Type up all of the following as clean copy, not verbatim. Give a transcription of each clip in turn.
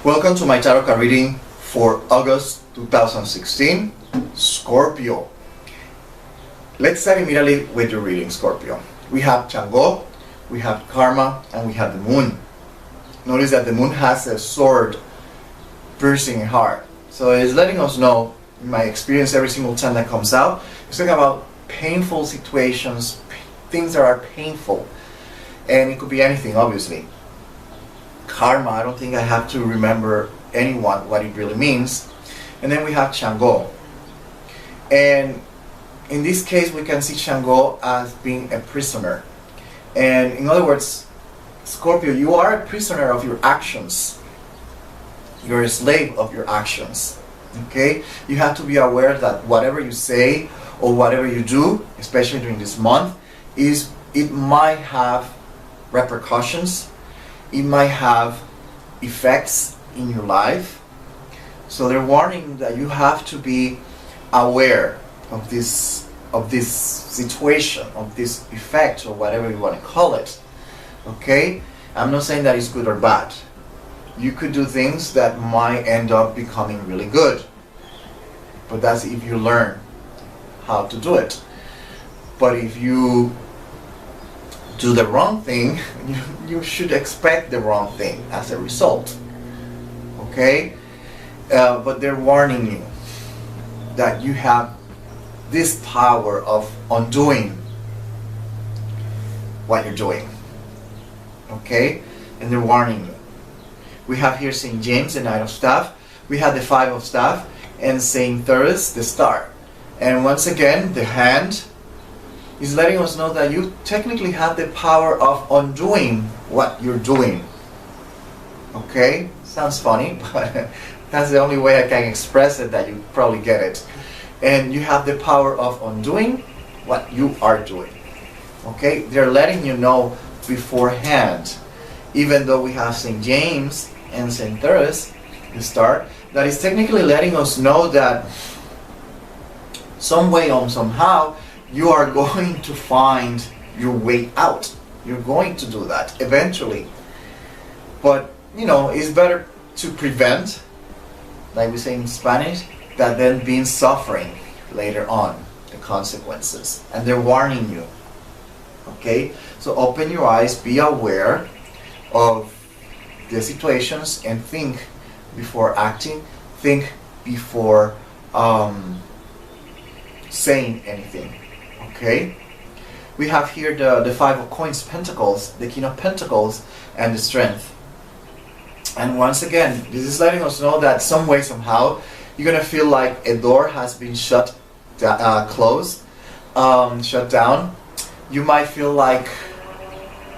Welcome to my tarot card reading for August 2016, Scorpio. Let's start immediately with your reading, Scorpio. We have Chango, we have Karma, and we have the Moon. Notice that the Moon has a sword piercing a heart. So it's letting us know, in my experience every single time that comes out, it's talking about painful situations, things that are painful. And it could be anything, obviously. Karma, I don't think I have to remember anyone what it really means. And then we have Chango. And in this case, we can see Chango as being a prisoner. And in other words, Scorpio, you are a prisoner of your actions. You're a slave of your actions. Okay? You have to be aware that whatever you say or whatever you do, especially during this month, it might have repercussions. It might have effects in your life. So they're warning that you have to be aware of this situation, of this effect, or whatever you want to call it. Okay? I'm not saying that it's good or bad. You could do things that might end up becoming really good. But that's if you learn how to do it. But if you do the wrong thing, you should expect the wrong thing as a result. Okay? But they're warning you that you have this power of undoing what you're doing. Okay? And they're warning you. We have here St. James, the Knight of Staff. We have the Five of Staff. And St. Thuris, the Star. And once again, the hand is letting us know that you technically have the power of undoing what you're doing. Okay? Sounds funny, but that's the only way I can express it that you probably get it. And you have the power of undoing what you are doing. Okay? They're letting you know beforehand, even though we have St. James and St. Thuris, the Star, that is technically letting us know that some way or somehow you are going to find your way out. You're going to do that eventually. But, it's better to prevent, like we say in Spanish, than then being suffering later on, the consequences. And they're warning you. Okay? So open your eyes, be aware of the situations, and think before acting. Think before saying anything. Okay? We have here the Five of Coins, Pentacles, the King of Pentacles, and the Strength. And once again, this is letting us know that some way, somehow, you're going to feel like a door has been shut down. You might feel like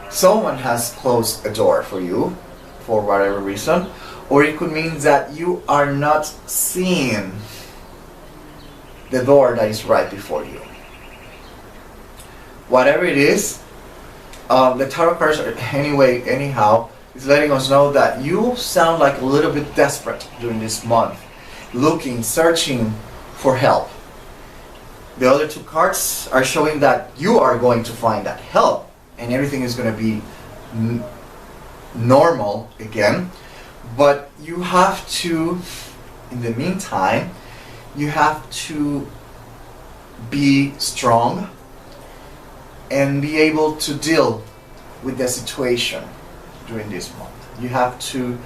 someone has closed a door for you, for whatever reason. Or it could mean that you are not seeing the door that is right before you. Whatever it is, the tarot cards anyhow, is letting us know that you sound like a little bit desperate during this month, looking, searching for help. The other two cards are showing that you are going to find that help, and everything is going to be normal again. But you have to, in the meantime, you have to be strong and be able to deal with the situation during this month. You have to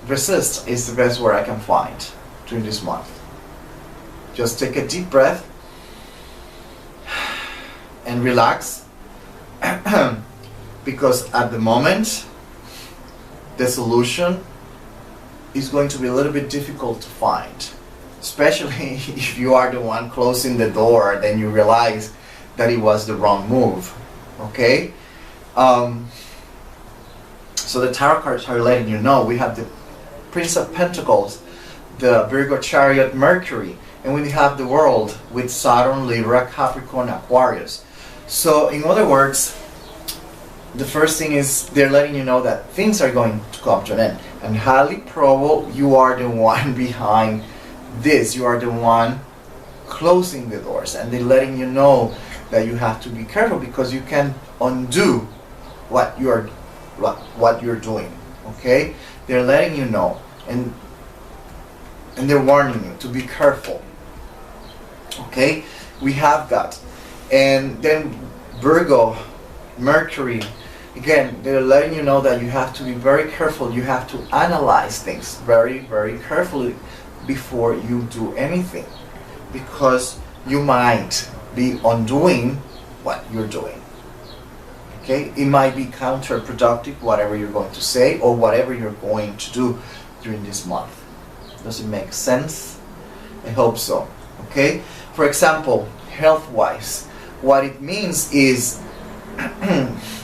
resist is the best word I can find during this month. Just take a deep breath and relax. Because at the moment, the solution is going to be a little bit difficult to find. Especially if you are the one closing the door, then you realize that it was the wrong move. Okay? So the tarot cards are letting you know. We have the Prince of Pentacles, the Virgo Chariot, Mercury, and we have the World with Saturn, Libra, Capricorn, Aquarius. So in other words, the first thing is they're letting you know that things are going to come to an end. And highly probable you are the one behind this. You are the one closing the doors. And they're letting you know that you have to be careful because you can undo what you are what you're doing. Okay, they're letting you know, and they're warning you to be careful. Okay, we have that. And then Virgo, Mercury, again, they're letting you know that you have to be very careful. You have to analyze things very, very carefully before you do anything, because you might be undoing what you're doing. Okay, it might be counterproductive, whatever you're going to say or whatever you're going to do during this month. Does it make sense? I hope so. Okay, for example, health-wise, what it means is,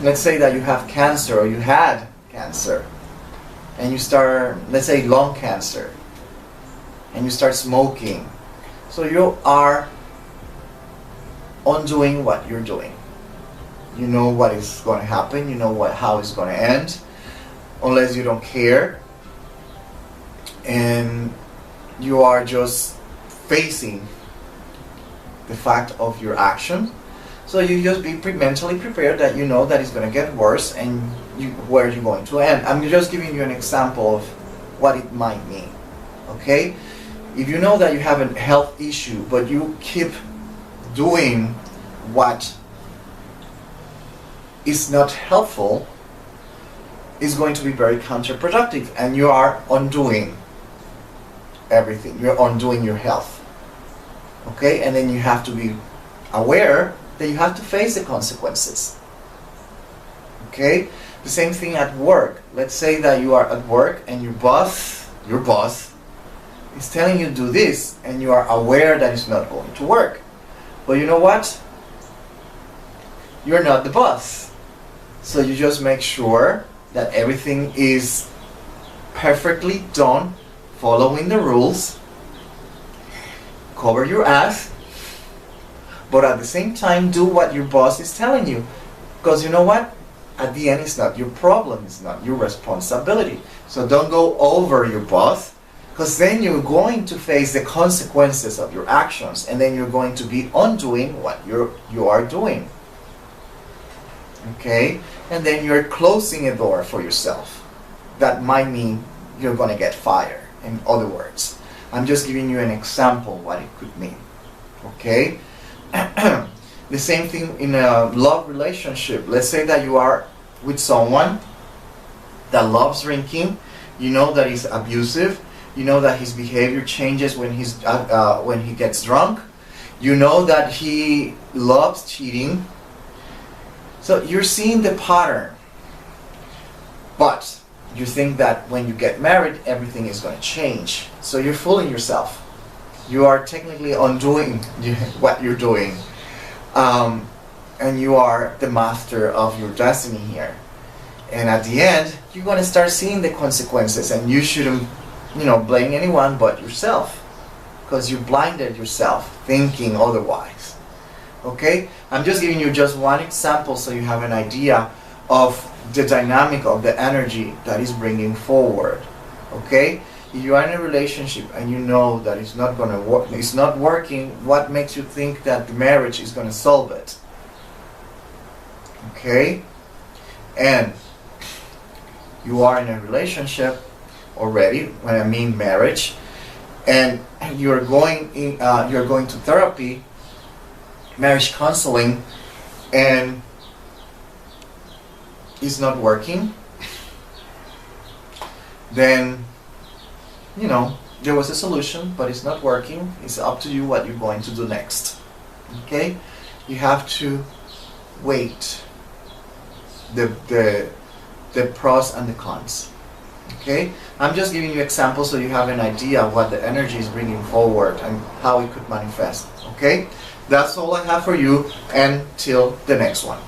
let's say that you have cancer, or you had cancer, and you start, let's say, lung cancer, and you start smoking. So you are undoing what you're doing. You know what is going to happen. You know how it's going to end, unless you don't care, and you are just facing the fact of your action. So you just be mentally prepared that you know that it's going to get worse, and where you're going to end. I'm just giving you an example of what it might mean. Okay, if you know that you have a health issue, but you keep doing what is not helpful, is going to be very counterproductive, and you are undoing everything. You're undoing your health. Okay, and then you have to be aware that you have to face the consequences. Okay, the same thing at work. Let's say that you are at work and your boss is telling you to do this, and you are aware that it's not going to work. But you know what? You're not the boss. So you just make sure that everything is perfectly done, following the rules. Cover your ass, but at the same time do what your boss is telling you, because you know what, at the end it's not your problem, it's not your responsibility. So don't go over your boss, because then you're going to face the consequences of your actions, and then you're going to be undoing what you are doing. Okay, and then you're closing a door for yourself. That might mean you're going to get fired. In other words, I'm just giving you an example what it could mean. Okay? The same thing in a love relationship. Let's say that you are with someone that loves drinking. You know that he's abusive. You know that his behavior changes when he gets drunk. You know that he loves cheating. So you're seeing the pattern. But you think that when you get married, everything is going to change. So you're fooling yourself. You are technically undoing what you're doing. And you are the master of your destiny here. And at the end, you're going to start seeing the consequences. And you shouldn't, blame anyone but yourself. Because you blinded yourself thinking otherwise. Okay? I'm just giving you just one example so you have an idea of the dynamic of the energy that is bringing forward. Okay, if you are in a relationship and you know that it's not going to work, it's not working, what makes you think that the marriage is going to solve it? Okay, and you are in a relationship already, when I mean marriage, and you're going to therapy, marriage counseling, and is not working, then there was a solution, but it's not working. It's up to you what you're going to do next. Okay, you have to weight the pros and the cons. Okay, I'm just giving you examples so you have an idea of what the energy is bringing forward and how it could manifest. Okay, that's all I have for you, until the next one.